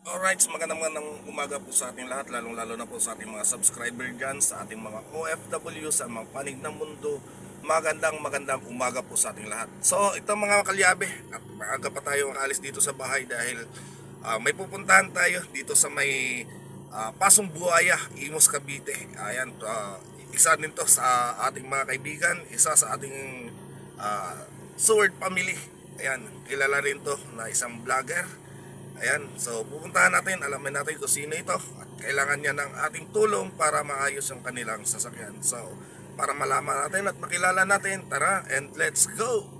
Alright, magandang umaga po sa ating lahat, lalong-lalo na po sa ating mga subscriber dyan, sa ating mga OFW, sa mga panig ng mundo. Magandang umaga po sa ating lahat. So, ito mga kalyabe, at maaga pa tayo makaalis dito sa bahay dahil may pupuntahan tayo dito sa may Pasong Buhaya, Imus, Cavite. Ayan, isa din to sa ating mga kaibigan, isa sa ating Sword family. Ayan, kilala rin to na isang vlogger. Ayan, so pupuntahan natin, alamin natin kung sino ito at kailangan niya ng ating tulong para maayos ang kanilang sasakyan. So, para malaman natin at makilala natin, tara and let's go!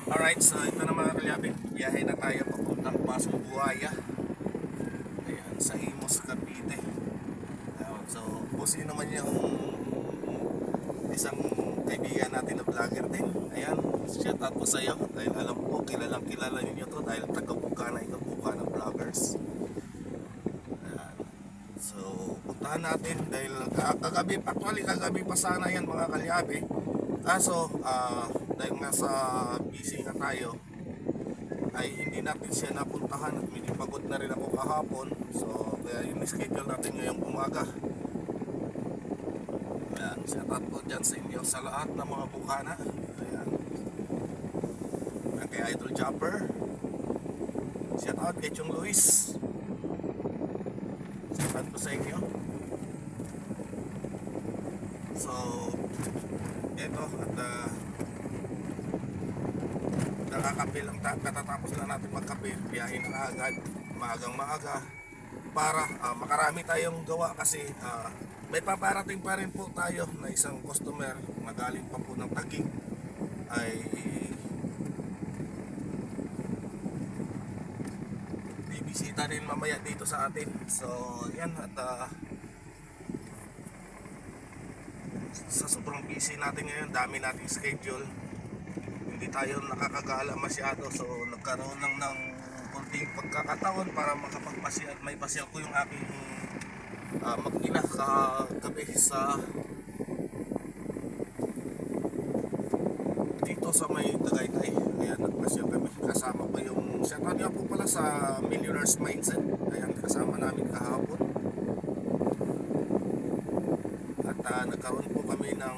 Alright, so ito na mga kalyabi, biyahe na tayo papuntang Pasong Buhaya. Ayan, sa Imus, Cavite. Ayan, so kung sino naman yung isang kaibigan natin na vlogger din. Ayan, shout out po sa iyo dahil alam ko kilala niyo to dahil taga-Bukana ito, Bukana Vloggers. Ayan. So puntahan natin dahil kagabi pa sana yan mga kalyabe, kaso dahil nga sa busy nga tayo ay hindi natin siya napuntahan at medyo pagod na rin ako kahapon, so kaya yung schedule natin ngayong umaga. Ayan, shout out po dyan sa inyo sa lahat ng mga Bukana. Ayan, kay Idol Chopper, shout out kay Chong Luis, shout out po sa inyo. So eto at nakakape lang, katatapos lang natin magkape, biyahe na agad, maaga para makarami tayong gawa kasi may paparating pa rin po tayo na isang customer na galing pa po ng Taguig, ay bibisita rin mamaya dito sa atin. So yan, at sa sobrang busy natin ngayon, dami nating schedule, hindi tayo nakakagala masyado, so nagkaroon lang ng konting pagkakataon para makapagpasyal. May pasyal ko yung aking mag-ina kagabi sa dito sa may Tagaytay. Ayan, nagpasyal kami, kasama pa yung shoutout niya po pala sa Millionaires Mindset. Ayan, kasama namin kahapon at nagkaroon po kami ng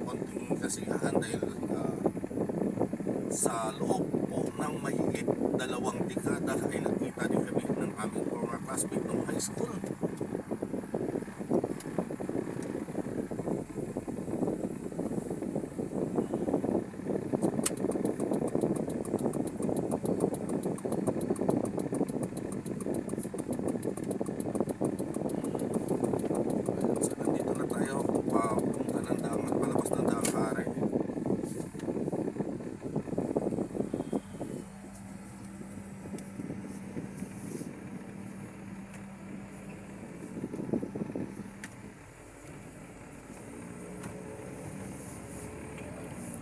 konting kasiyahan dahil sa loob po ng mahigit 2 dekada ay nagkita din kami ng aming former classmate ng high school. So nandito na tayo papunta ng dagat, palabas ng Dakar.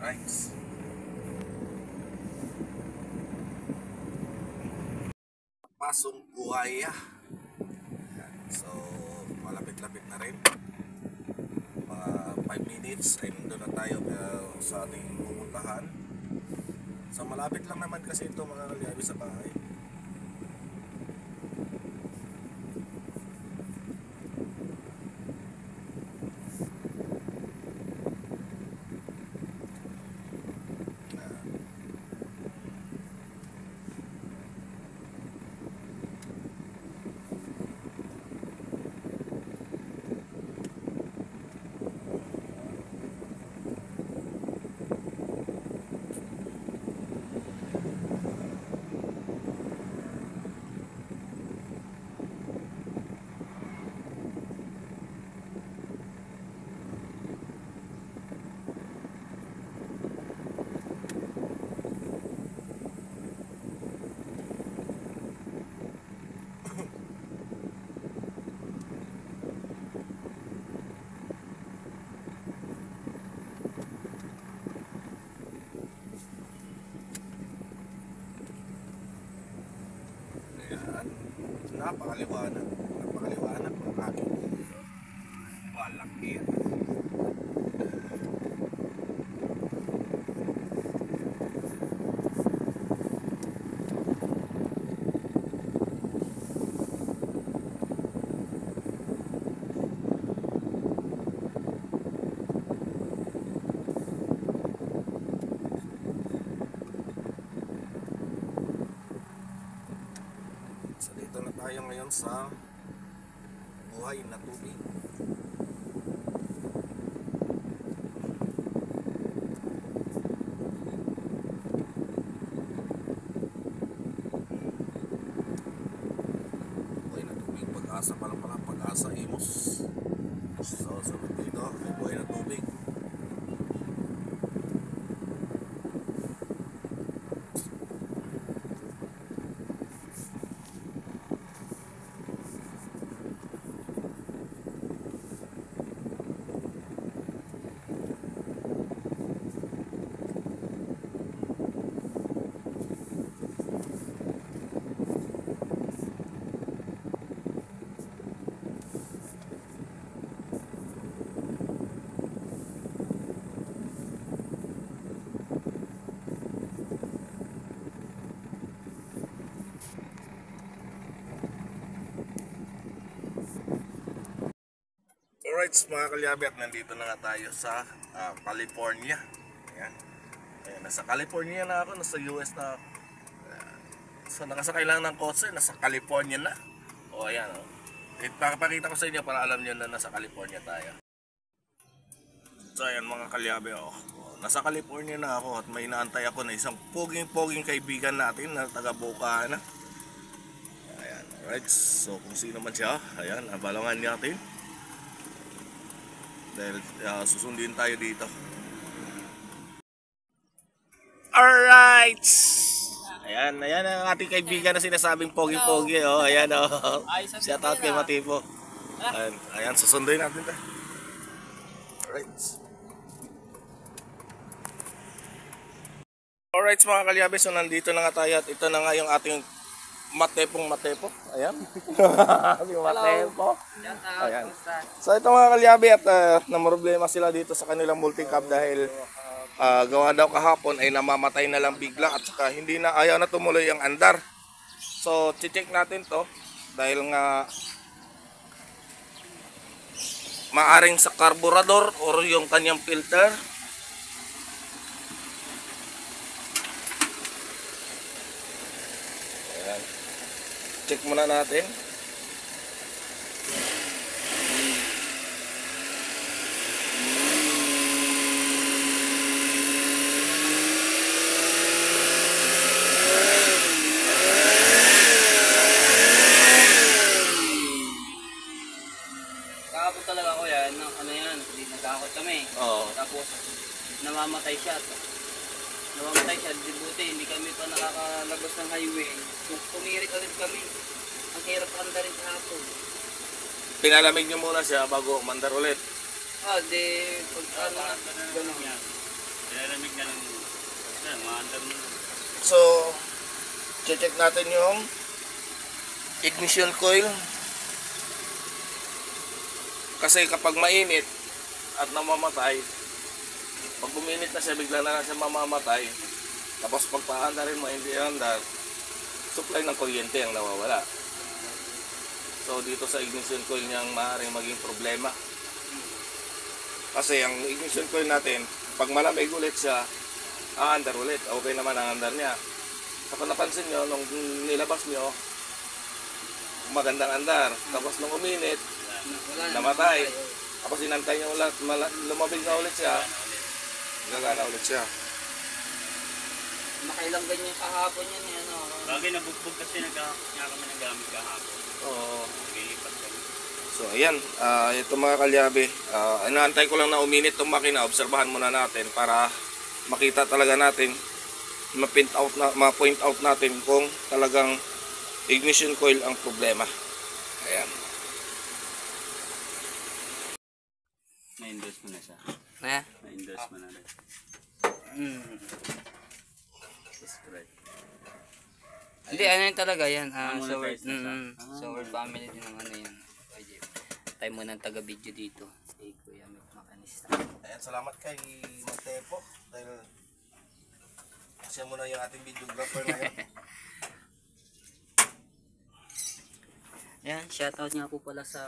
Right. Pasong Buhaya. So malapit-lapit na rin, mga 5 minutes ay nandun na tayo sa ating pupuntahan. So malapit lang naman kasi ito mga kalyabi sa bahay. Ayan, napakaliwanag ng aking walakir. tayo ngayon sa buhay na tubig. Buhay na tubig, Pag-asa pala, Pag-asa Imus. So sunod dito ay buhay na tubig. Alright mga kalyabe, at nandito na nga tayo sa California. Ayan. Ayan, nasa California na ako, nasa US na ako. So nakasakay lang ng kotse, nasa California na. O ayan o. Pakapakita ko sa inyo para alam nyo na nasa California tayo. So ayan mga kalyabe o. Nasa California na ako at may inaantay ako na isang poging kaibigan natin na taga Boca na. Ayan, alright. So kung sino man siya, ayan, abalangan natin. Dahil susundin tayo dito. Alright! Ayan ang ating kaibigan na sinasabing pogi-pogi. Oh, ayan oh. Shout out kay Matipo. Ayan, susunduin natin ito. Alright. Alright mga kalyabe, so nandito na nga tayo at ito na nga yung ating Matepo. Ayan. Yung Matepo. Ayan. So ito mga kalyabe, at namroblema sila dito sa kanilang multi-cab dahil gawa daw kahapon ay namamatay na lang bigla at saka hindi na, ayaw na tumuloy ang andar. So check natin to dahil nga maaring sa carburetor or yung kanyang filter. Ayan. Check muna natin. Kahapon talaga ako yan, ano yan, nagkakot kami. Oo. Tapos namamatay siya. Di buti, hindi kami pa nakakalabas ng highway. Pumirit ulit kami. Ang hirap andarin kahapon. Pinalamig nyo muna siya bago mandar ulit. Pag ano na, gano'n yan. Pinalamig na lang yan, maandar mo. So check natin yung ignition coil. Kasi kapag mainit at namamatay, pag buminit na siya, bigla na siya mamamatay. Tapos pag paandarin mo, hindi andar, supply ng kuryente ang nawawala. So dito sa ignition coil niya maaaring maging problema. Kasi ang ignition coil natin, pag malamig ulit siya, aandar ulit. Okay naman ang andar niya. Kapag napansin nyo, nung nilabas nyo, magandang andar. Tapos nung uminit, namatay. Tapos inantay nyo ulit, lumabig na ulit siya, gagana ulit siya. Makailang ganyan kahapon yan eh, ano. Bagay nabugbog kasi nagkakot niya kami ng gamit kahapon. Oo. Nililipat kami. So ayan, ito mga kalyabe, inaantay ko lang na uminit itong makina. Obserbahan muna natin para makita talaga natin, ma-point out natin kung talagang ignition coil ang problema. Ayan. Na-endorse mo na siya. Na-endorse mo na rin. That's right. Hindi, ano yun talaga yan. Monetize na siya. So we're family din ng ano yan. Tayo mo ng taga-video dito. Kay Kuya Mick Macanista. Ayan, salamat kay Matepo dahil siya muna yung ating videographer ngayon. Ayan, shoutout nga po pala sa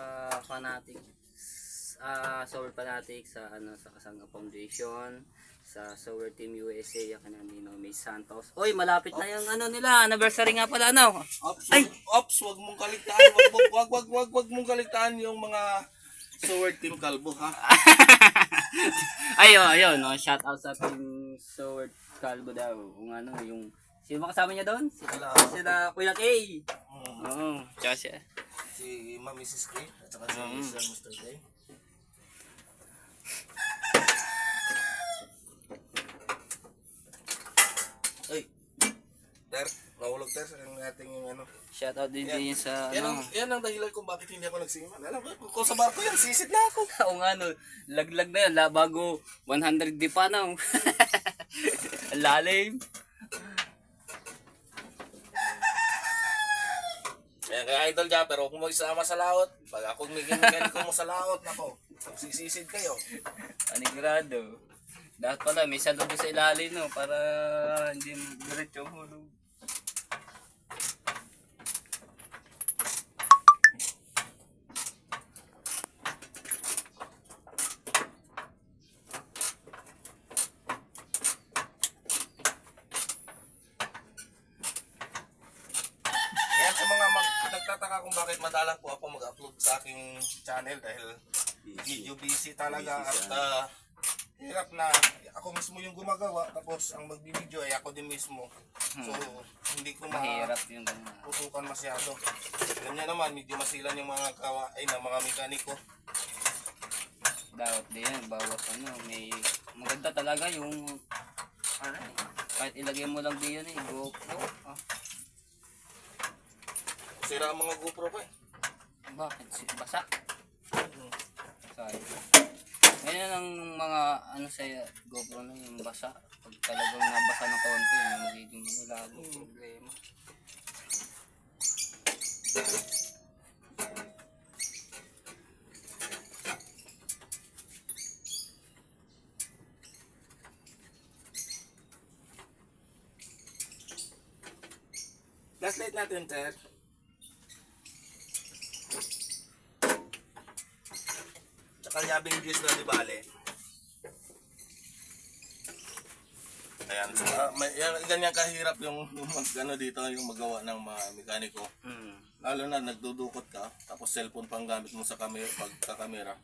Fanatics. Soul Fanatics sa ano sa Kasanga Foundation, sa Sower Team USA yan kanina May Santos. Oy, malapit na yung ano nila, anniversary nga pala ano. Ops, wag mong kaligtaan, wag mong kaligtaan yung mga Sword Team Kalbo, ha? Ayun, no, shout out sa Team Sower Calvo daw. Kung ano, yung sino ba kasama niya doon? Sila Kuya Kay. Oo, tsaka siya. Si Ma'am Mrs. K at saka si Sir Mr. K. Ay, Ter, nahulog Ter sa ating yung ano. Shout out din din sa Yan ang dahilan kung bakit hindi ako nagsiman. Alam mo, kung sa barko yan, sisid na ako. Oo nga no, laglag na yan, bago 100 di pa no. Ang lalim. Kaya Idol Japper, huwag mo isama sa laot. Pag ako magaling ko mo sa laot, nako, sisisid kayo. Panigurado. Dapat pala may saludo sa ilalim no, para hindi diretso hulog. Yan sa mga nagtataka kung bakit madalang po ako mag-upload sa aking channel dahil video busy talaga at hirap na ako mismo yung gumagawa tapos ang magbibideo ay ako din mismo. So hindi ko Mahirap yung putukan masyado. Alam niya naman medyo masilan yung mga mga mekaniko. dapat din yan, bawat ano, may maganda talaga yung ano, kahit ilagay mo lang din yan GoPro. Sira ang mga GoPro ko eh. Bakit? Basa? Sayang. Ngayon ang mga ano sa GoPro na yung basa. Pag talagang nabasa ng konti, magiging lalo problema. Last light natin, sir. Tsaka yabing juice na di bale. Ayan, ganyan kahirap yung ano dito, yung magawa ng mga mekaniko. Lalo na nagdudukot ka, tapos cellphone pang gamit mo sa pagkakamera.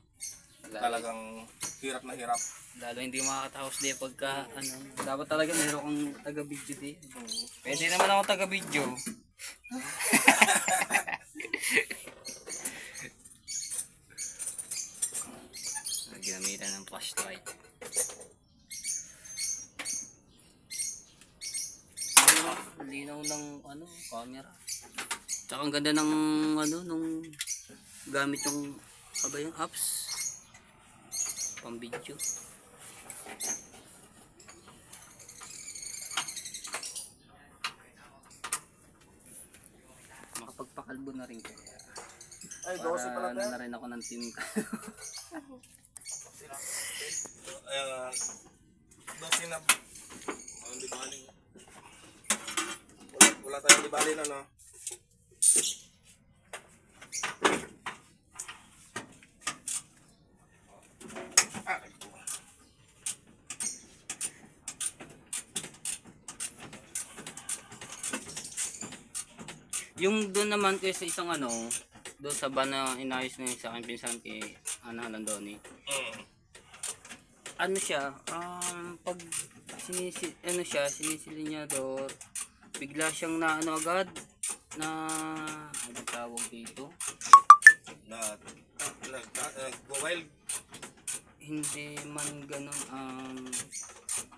Talagang hirap na hirap. Lalo hindi makakatapos din pagka ano, dapat talaga meron kang taga-video din. Pwede naman ako taga-video. Gamitan ng flashlight. Linaw ng ano, camera. Tsaka ang ganda ng ano, nung gamit yung yung apps pang video. Makapagpakalbo na rin kaya. Ay, 12 pala Para na rin ako ng team. Dosi na. Di baling. Wala tayong di baling ano. Yung doon naman kayo sa isang ano, doon sa van na inayos na sa akin pinsan kay Ana Landoni. Ano siya, pag sinisili niya door, bigla siyang na ano agad, na ano tawag dito? Wild. Hindi man ganun,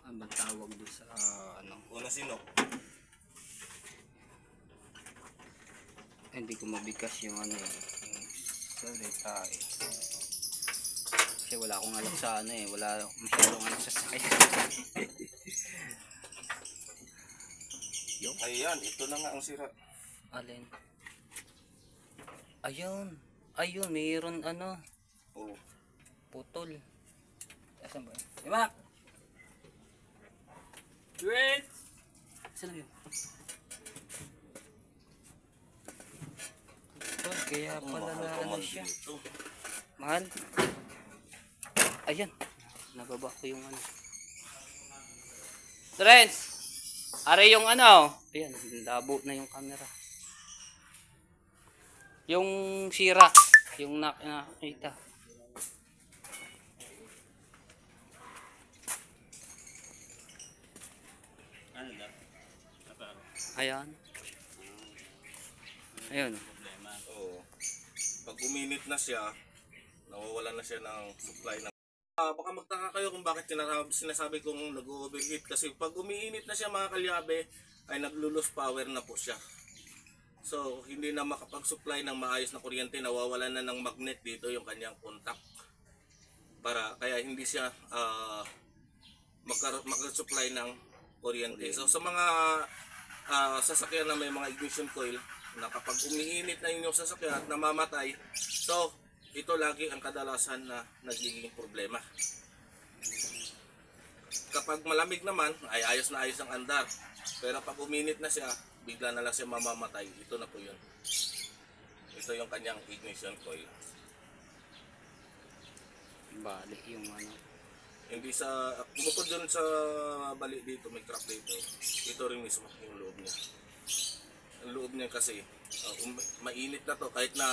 ano tawag doon sa ano? Una sino? Hindi ko mabigkas yung ano yung salita eh. Kasi wala akong alam sa ano eh, wala masyadong ano sa sakay. Yung? Ayan, ito na nga ang sira. Alin? Ayun, mayroon ano, putol. Asan ba? Diba? Wait! Saan yun? Kaya pala na ano siya. Mahal. Ayan. Nababa ko yung ano. Renz, are yung ano? Ayan, labo na yung camera. Yung sira, yung nakita. Ano daw? Apa? Ayan. Ayun. Problema. Oo. Pag uminit na siya, nawawalan na siya ng supply ng baka magtaka kayo kung bakit sinasabi kong nag-overheat kasi pag umiinit na siya mga kalyabe ay naglo-lose power na po siya. So hindi na makapag-supply ng maayos na kuryente, nawawalan na ng magnet dito yung kanyang contact. Kaya hindi siya mag-supply ng kuryente. So sa mga sasakyan na may mga ignition coil na kapag umiinit na inyong sasakyan at namamatay, so ito lagi ang kadalasan na nagiging problema. Kapag malamig naman ay ayos na ayos ang andar, pero pag uminit na siya bigla na lang siya mamamatay. Ito na po yun. Ito yung kanyang ignition coil. Bali yung ano. Hindi sa bukod dun sa bali dito, may crack dito. Ito rin mismo yung loob niya. Ang loob niya kasi mainit na to kahit na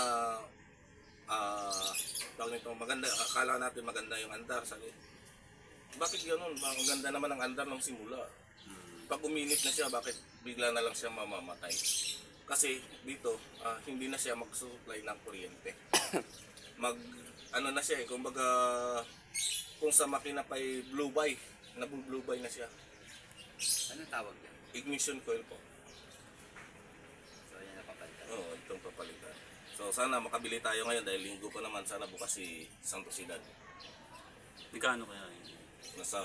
tawag nito maganda, akala natin maganda yung andar, sabi bakit ganoon? Ang ganda naman ng andar ng simula. Pag uminit na siya, bakit bigla na lang siya mamamatay? Kasi dito hindi na siya mag-supply ng kuryente. Ano na siya kumbaga kung sa makina pa ay blue by, nabu-blue by na siya. Anong tawag yan? Ignition coil po. So, yan napapalitan. Oo, itong papalitan. So sana makabili tayo ngayon dahil linggo pa naman, sana bukas si Santo Ciudad. Magkano kaya yun? Nasa